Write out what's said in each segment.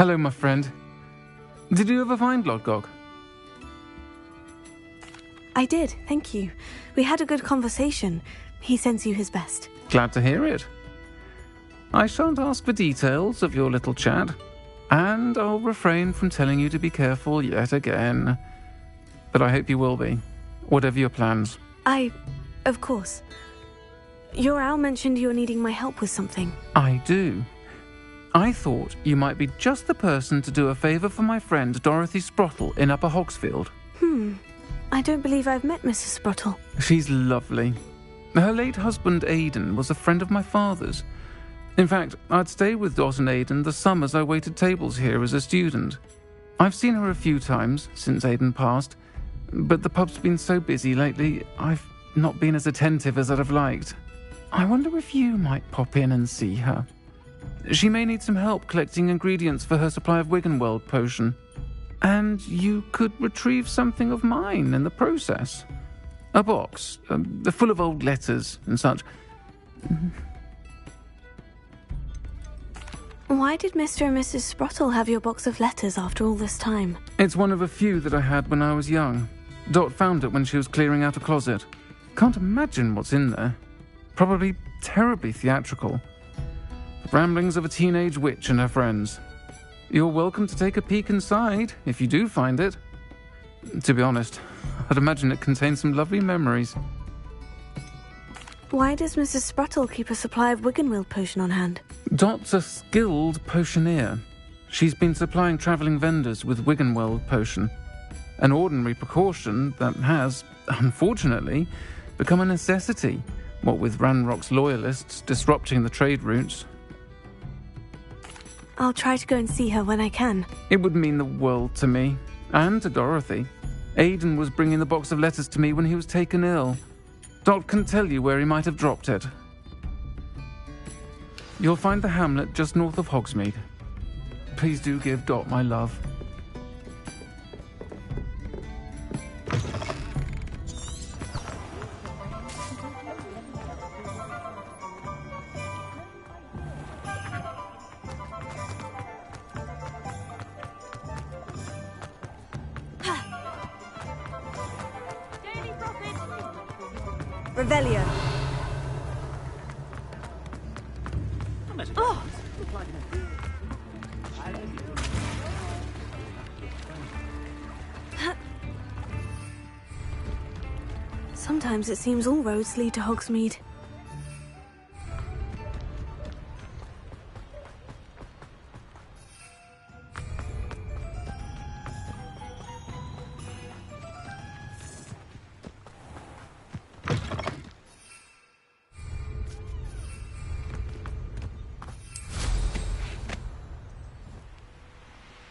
Hello, my friend. Did you ever find Lodgok? I did, thank you. We had a good conversation. He sends you his best. Glad to hear it. I shan't ask for details of your little chat, and I'll refrain from telling you to be careful yet again. But I hope you will be, whatever your plans. Of course. Your owl mentioned you're needing my help with something. I do. I thought you might be just the person to do a favour for my friend Dorothy Sprottle in Upper Hogsfield. I don't believe I've met Mrs. Sprottle. She's lovely. Her late husband Aidan was a friend of my father's. In fact, I'd stayed with Dot and Aidan the summers I waited tables here as a student. I've seen her a few times since Aidan passed, but the pub's been so busy lately, I've not been as attentive as I'd have liked. I wonder if you might pop in and see her. She may need some help collecting ingredients for her supply of Wiggenweld potion. And you could retrieve something of mine in the process. A box, full of old letters and such. Why did Mr. and Mrs. Sprottle have your box of letters after all this time? It's one of a few that I had when I was young. Dot found it when she was clearing out a closet. Can't imagine what's in there. Probably terribly theatrical. The ramblings of a teenage witch and her friends. You're welcome to take a peek inside, if you do find it. To be honest, I'd imagine it contains some lovely memories. Why does Mrs. Sprottle keep a supply of Wiggenweld potion on hand? Dot's a skilled potioneer. She's been supplying travelling vendors with Wiggenweld potion. An ordinary precaution that has, unfortunately, become a necessity, what with Ranrock's loyalists disrupting the trade routes. I'll try to go and see her when I can. It would mean the world to me, and to Dorothy. Aidan was bringing the box of letters to me when he was taken ill. Dot can tell you where he might have dropped it. You'll find the hamlet just north of Hogsmeade. Please do give Dot my love. Revelio. Oh! Sometimes it seems all roads lead to Hogsmeade.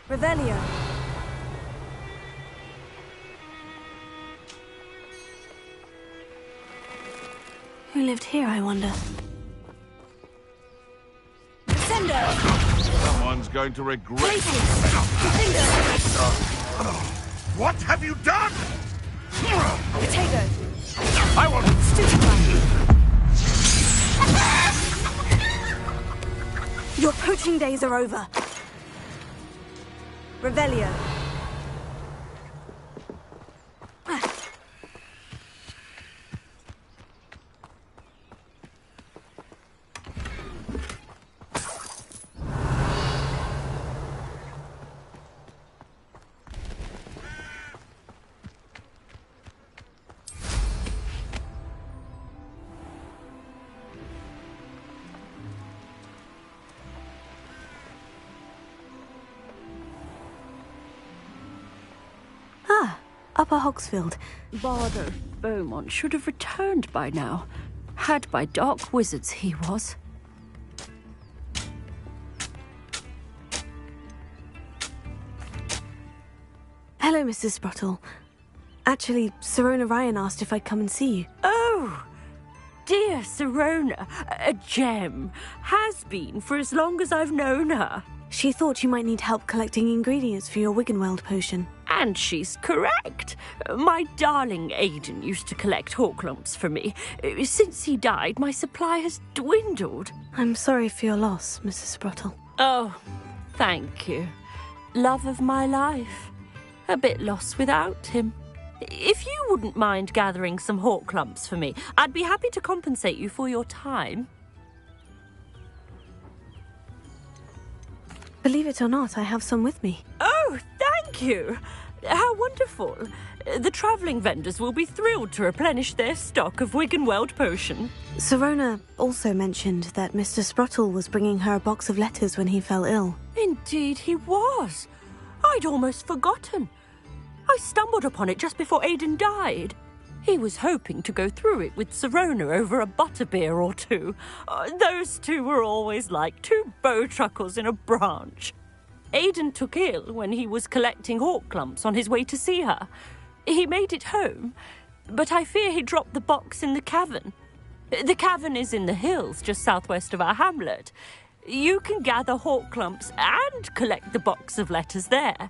Revelio. Who lived here, I wonder? Descendo! Someone's going to regret. Descendo! What have you done? Potato! I will. Your poaching days are over. Revelio. Upper Hogsfield. Bardo Beaumont should have returned by now. Had by dark wizards he was. Hello, Mrs. Sprottle. Actually, Sirona Ryan asked if I'd come and see you. Oh, dear Sirona, a gem. Has been for as long as I've known her. She thought you might need help collecting ingredients for your Wiggenweld potion. And she's correct. My darling Aidan used to collect hawk lumps for me. Since he died, my supply has dwindled. I'm sorry for your loss, Mrs. Sprottle. Oh, Thank you. Love of my life. A bit lost without him. If you wouldn't mind gathering some hawk clumps for me, I'd be happy to compensate you for your time. Believe it or not, I have some with me. Oh, thank you. How wonderful. The travelling vendors will be thrilled to replenish their stock of Wiggenweld potion. Sirona also mentioned that Mr. Sprottle was bringing her a box of letters when he fell ill. Indeed he was. I'd almost forgotten. I stumbled upon it just before Aidan died. He was hoping to go through it with Sirona over a butterbeer or two. Those two were always like two bowtruckles in a branch. Aidan took ill when he was collecting hawk clumps on his way to see her. He made it home, but I fear he dropped the box in the cavern. The cavern is in the hills just southwest of our hamlet. You can gather hawk clumps and collect the box of letters there.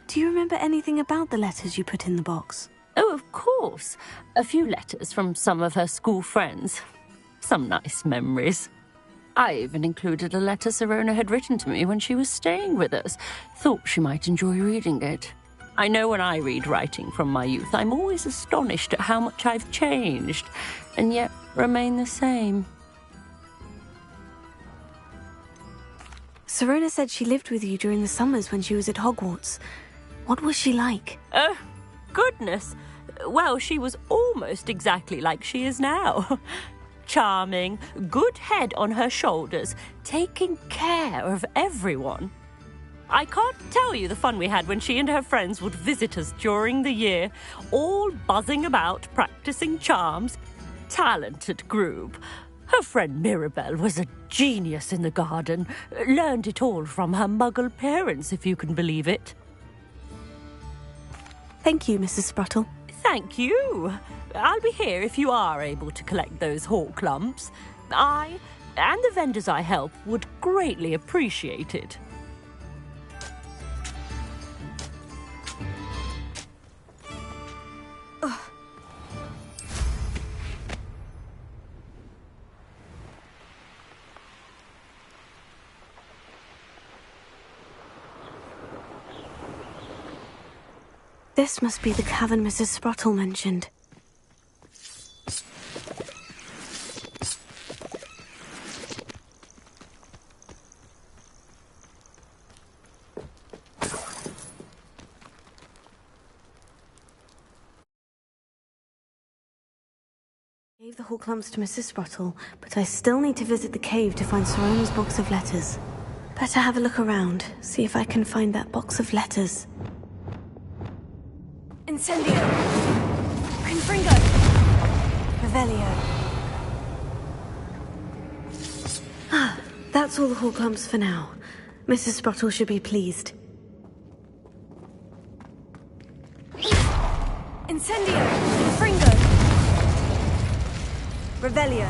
Do you remember anything about the letters you put in the box? Oh, of course. A few letters from some of her school friends. Some nice memories. I even included a letter Sirona had written to me when she was staying with us. Thought she might enjoy reading it. I know when I read writing from my youth, I'm always astonished at how much I've changed, and yet remain the same. Sirona said she lived with you during the summers when she was at Hogwarts. What was she like? Oh, goodness. Well, she was almost exactly like she is now. Charming, good head on her shoulders, taking care of everyone. I can't tell you the fun we had when she and her friends would visit us during the year, all buzzing about, practicing charms. Talented group. Her friend Mirabelle was a genius in the garden. Learned it all from her muggle parents, if you can believe it. Thank you, Mrs. Sprottle. Thank you. I'll be here if you are able to collect those hawk clumps. I, and the vendors I help, would greatly appreciate it. This must be the cavern Mrs. Sprottle mentioned. I gave the hawk clumps to Mrs. Sprottle, but I still need to visit the cave to find Sirona's box of letters. Better have a look around, see if I can find that box of letters. Incendio! Confringo! Revelio. Ah, that's all the hawk clumps for now. Mrs. Sprottle should be pleased. Incendio! Confringo! Revelio.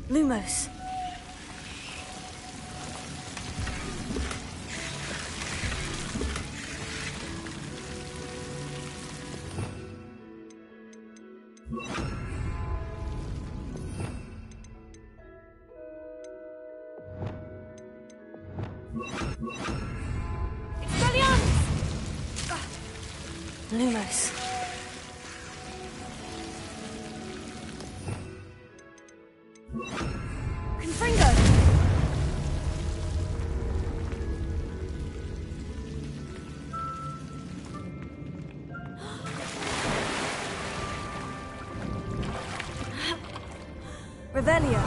Lumos. Lumos. Confringo. Revelio.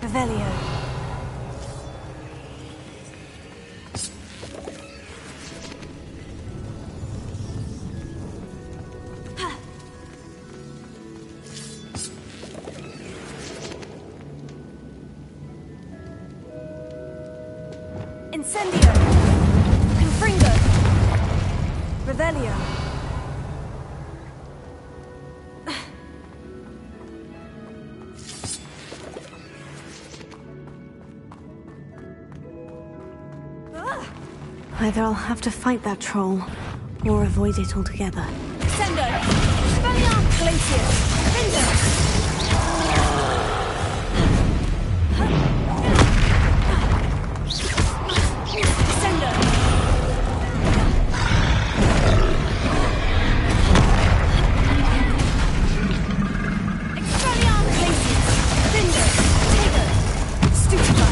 Revelio. Incendio. Confringo. Revelio. Either I'll have to fight that troll, or avoid it altogether. Sendo! Expelliarmus Glacius! Vindo! Sendo! Expelliarmus Glacius! Vindo! Tego! Stupefy!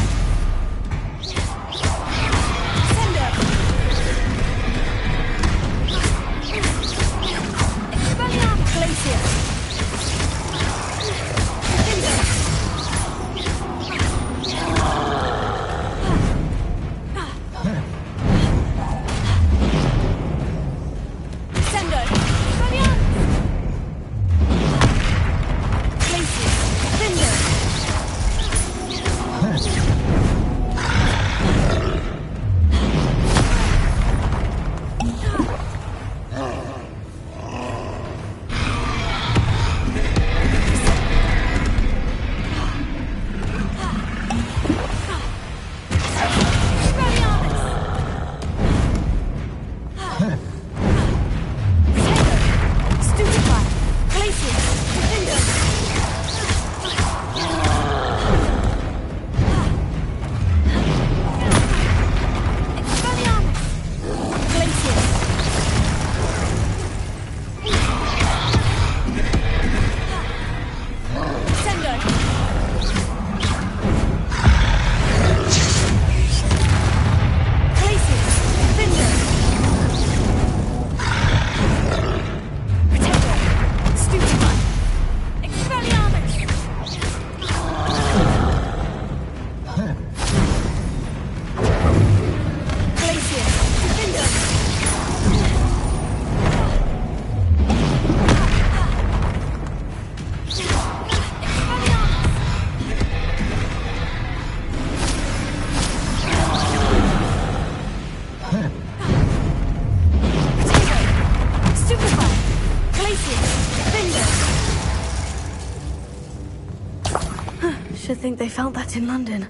Should think they found that in London.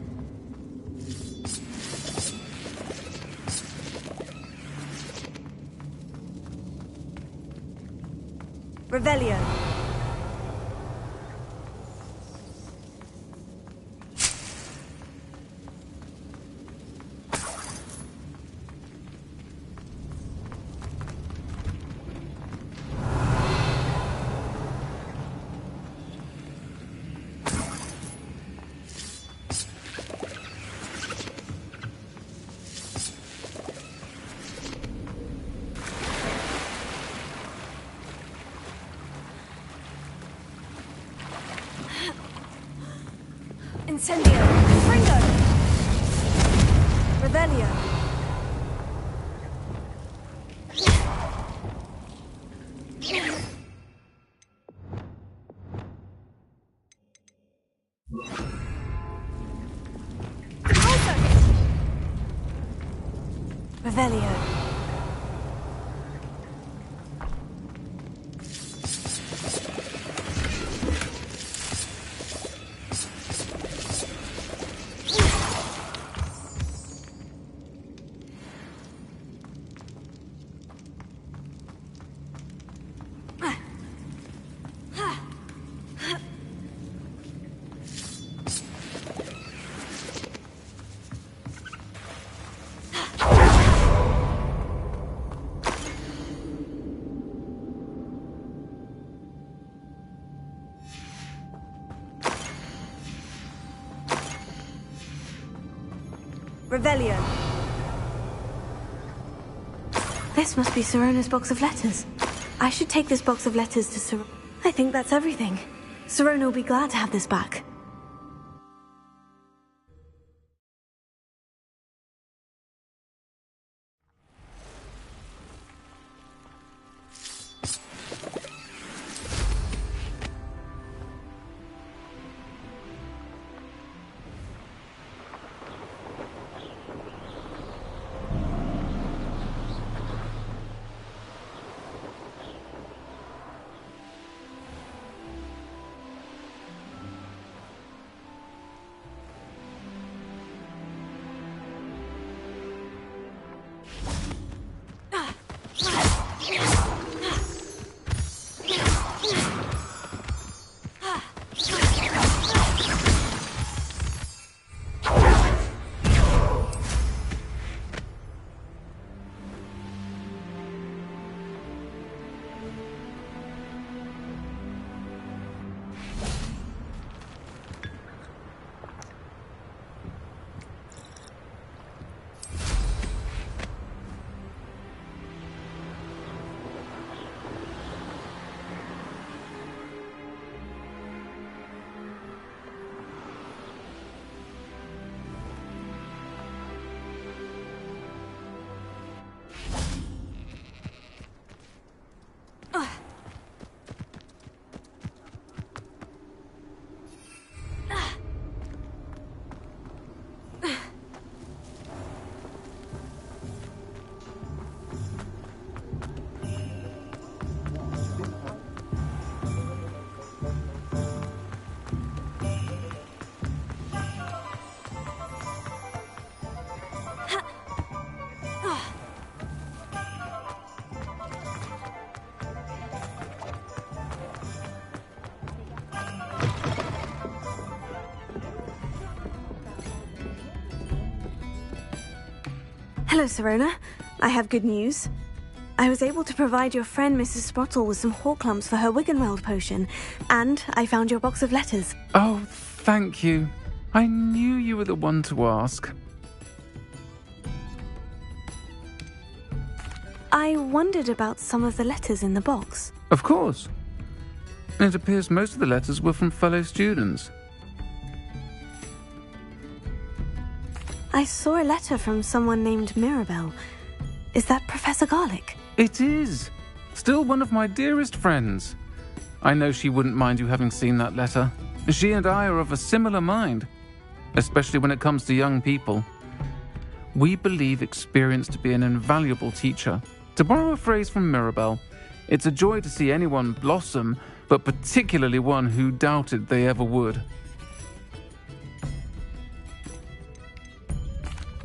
Revelio. Incendio! Fringo! Revelio! Revelio! Revelio. This must be Sirona's box of letters. I should take this box of letters to Sirona. I think that's everything. Sirona will be glad to have this back. Hello, Sirona. I have good news. I was able to provide your friend Mrs. Sprottle with some Horklumps for her Wiggenweld potion, and I found your box of letters. Oh, thank you. I knew you were the one to ask. I wondered about some of the letters in the box. Of course. It appears most of the letters were from fellow students. I saw a letter from someone named Mirabelle. Is that Professor Garlick? It is. Still one of my dearest friends. I know she wouldn't mind you having seen that letter. She and I are of a similar mind, especially when it comes to young people. We believe experience to be an invaluable teacher. To borrow a phrase from Mirabelle, it's a joy to see anyone blossom, but particularly one who doubted they ever would.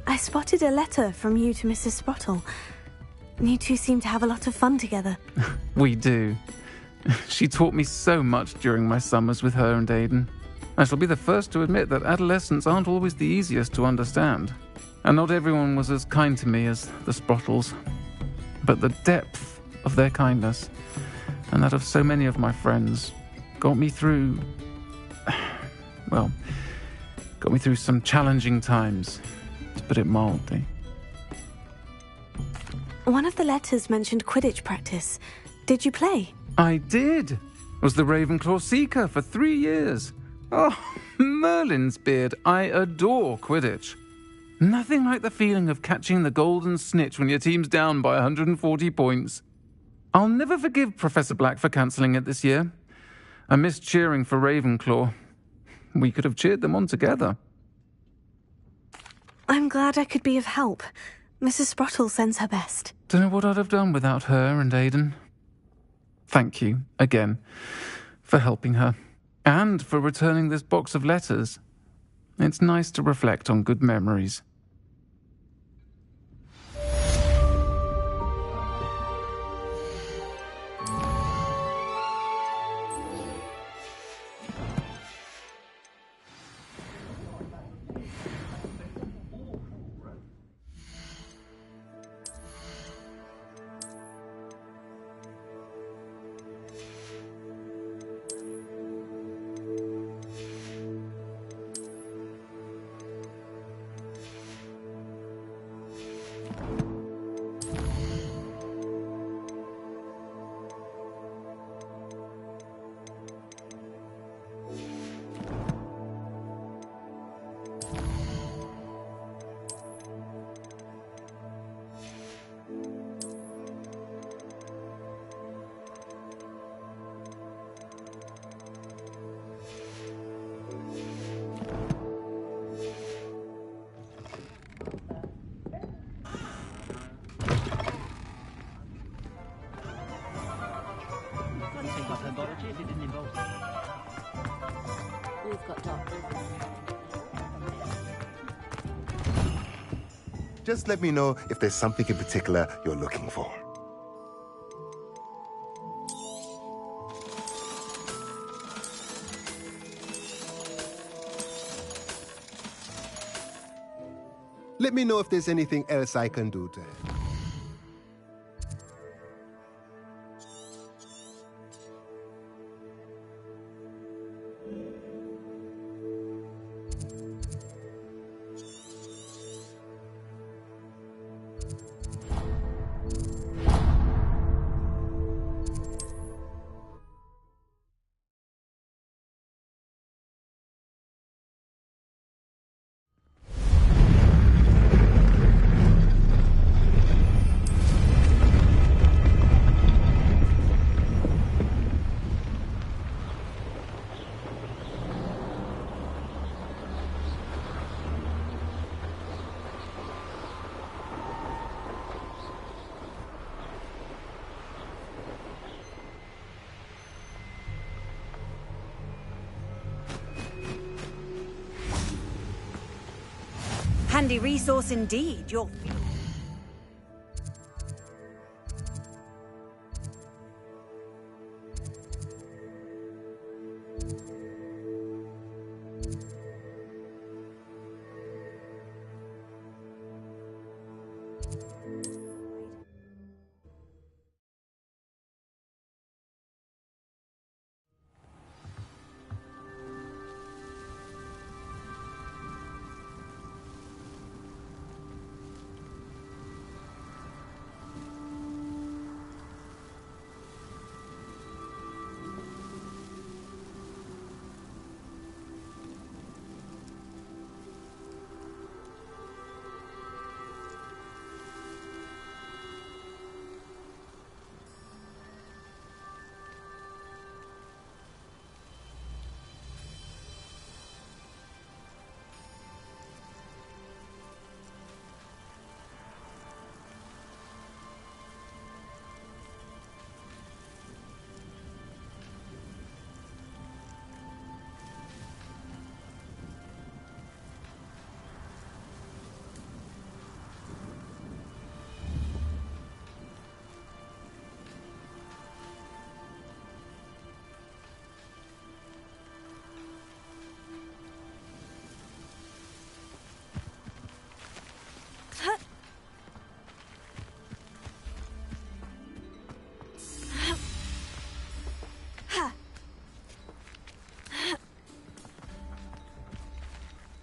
I spotted a letter from you to Mrs. Sprottle. You two seem to have a lot of fun together. We do. She taught me so much during my summers with her and Aidan. I shall be the first to admit that adolescents aren't always the easiest to understand. And not everyone was as kind to me as the Sprottles. But the depth of their kindness, and that of so many of my friends, got me through some challenging times, to put it mildly. One of the letters mentioned Quidditch practice. Did you play? I did. Was the Ravenclaw Seeker for 3 years. Oh, Merlin's beard. I adore Quidditch. Nothing like the feeling of catching the golden snitch when your team's down by 140 points. I'll never forgive Professor Black for cancelling it this year. I missed cheering for Ravenclaw. We could have cheered them on together. I'm glad I could be of help. Mrs. Sprottle sends her best. Don't know what I'd have done without her and Aidan. Thank you, again, for helping her, and for returning this box of letters. It's nice to reflect on good memories. We've got doctors. Just let me know if there's something in particular you're looking for. Let me know if there's anything else I can do to help. Handy resource indeed. You're...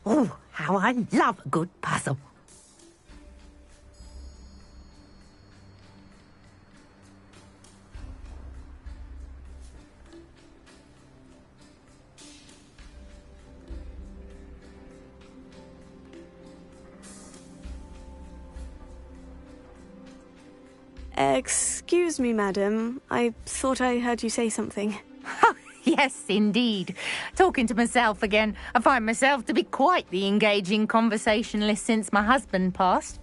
Oh, how I love a good puzzle. Excuse me, madam. I thought I heard you say something. Yes, indeed. Talking to myself again. I find myself to be quite the engaging conversationalist since my husband passed.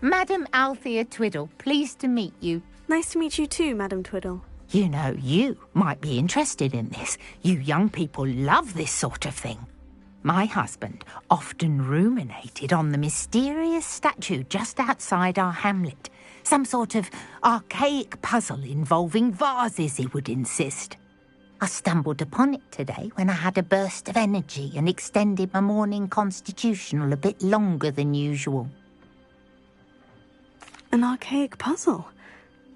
Madam Althea Twiddle, pleased to meet you. Nice to meet you too, Madam Twiddle. You know, you might be interested in this. You young people love this sort of thing. My husband often ruminated on the mysterious statue just outside our hamlet. Some sort of archaic puzzle involving vases, he would insist. I stumbled upon it today when I had a burst of energy and extended my morning constitutional a bit longer than usual. An archaic puzzle.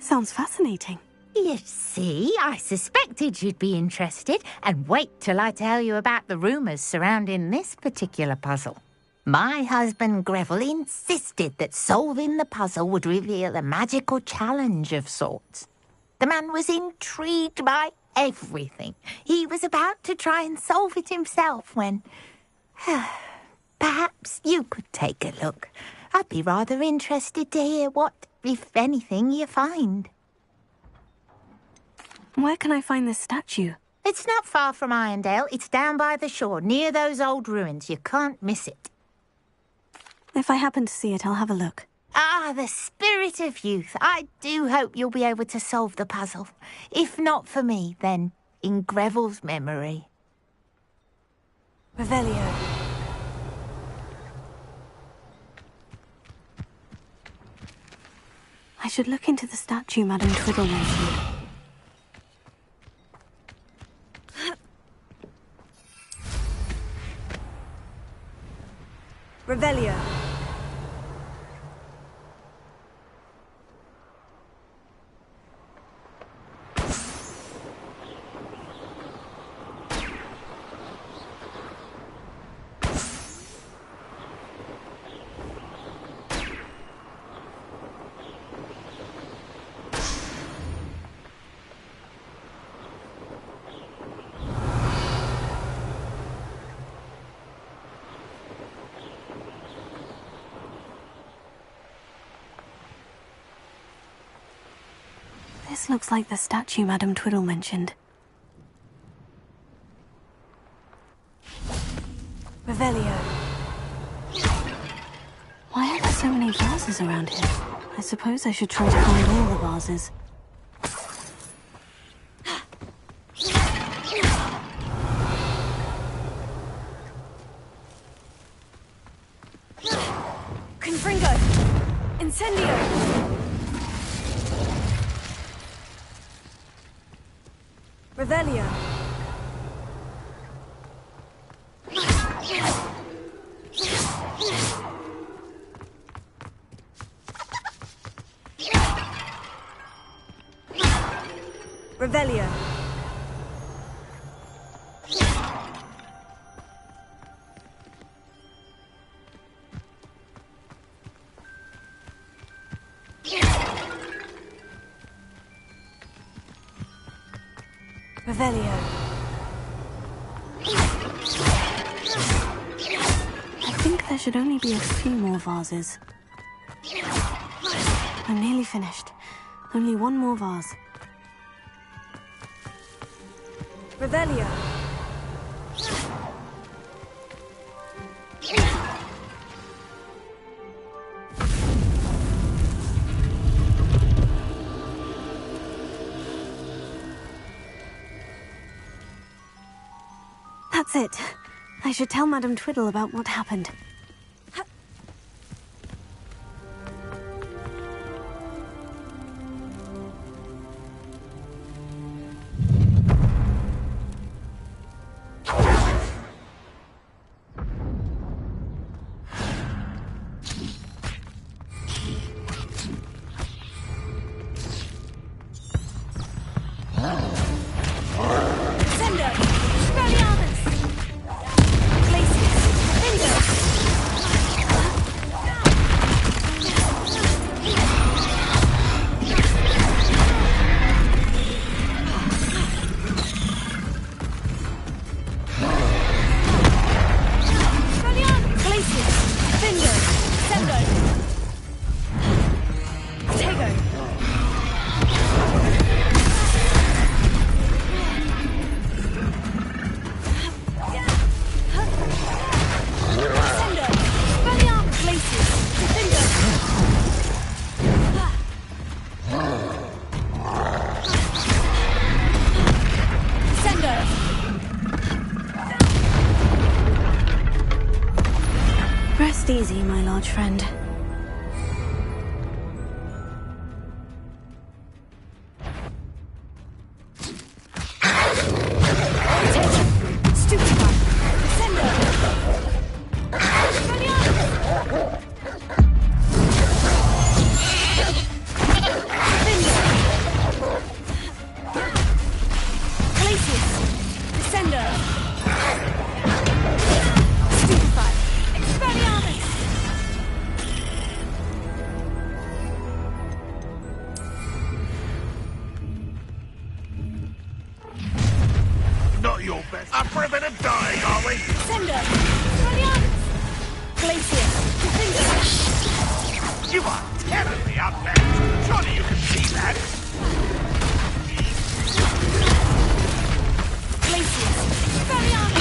Sounds fascinating. You see, I suspected you'd be interested, and wait till I tell you about the rumours surrounding this particular puzzle. My husband Greville insisted that solving the puzzle would reveal a magical challenge of sorts. The man was intrigued by everything. He was about to try and solve it himself when... Perhaps you could take a look. I'd be rather interested to hear what, if anything, you find. Where can I find this statue? It's not far from Irondale. It's down by the shore, near those old ruins. You can't miss it. If I happen to see it, I'll have a look. Ah, the spirit of youth. I do hope you'll be able to solve the puzzle. If not for me, then in Greville's memory. Revelio. I should look into the statue Madame Twiddle mentioned. Revelio. This looks like the statue Madame Twiddle mentioned. Revelio. Why are there so many vases around here? I suppose I should try to find all the vases. Confringo! Incendio! Revelio. Revelio. Revelio. I think there should only be a few more vases. I'm nearly finished. Only one more vase. Revelio. That's it. I should tell Madame Twiddle about what happened. Rest easy, my large friend. Not your best. Up for a bit of dying, are we? Sender! Brilliant! Glacier! Defender! You are terribly outmatched. Surely you can see that. Glacier! Brilliant!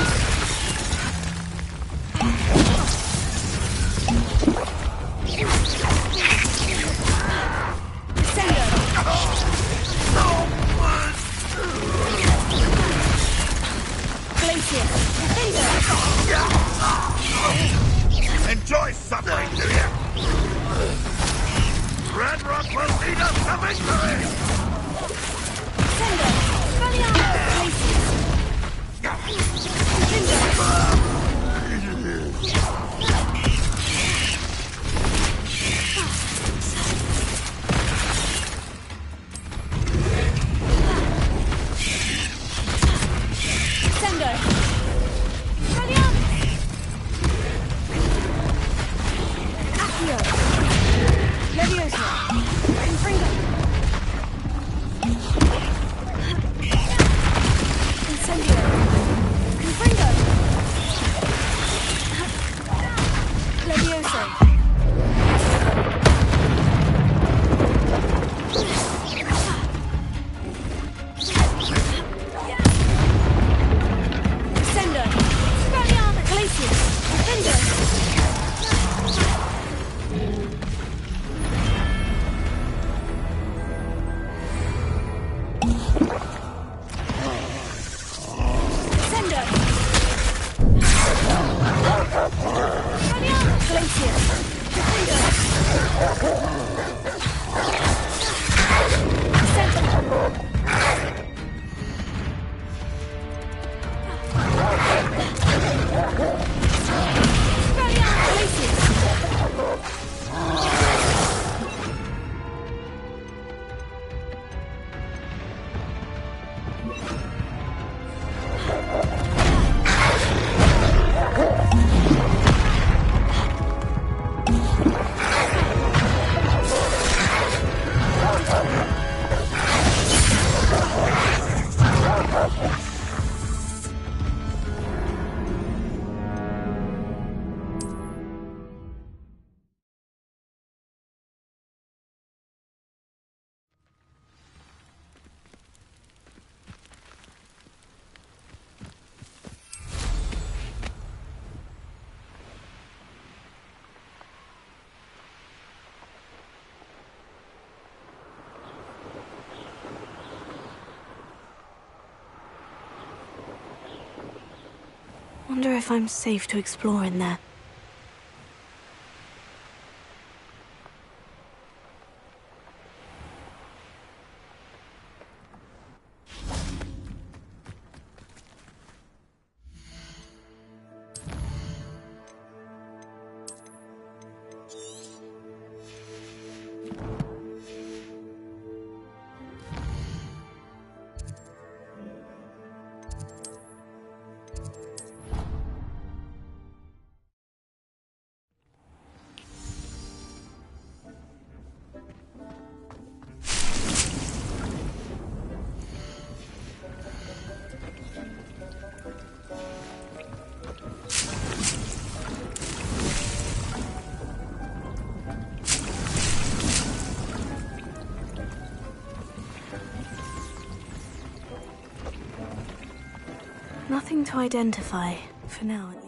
Wonder if I'm safe to explore in there. Nothing to identify, for now.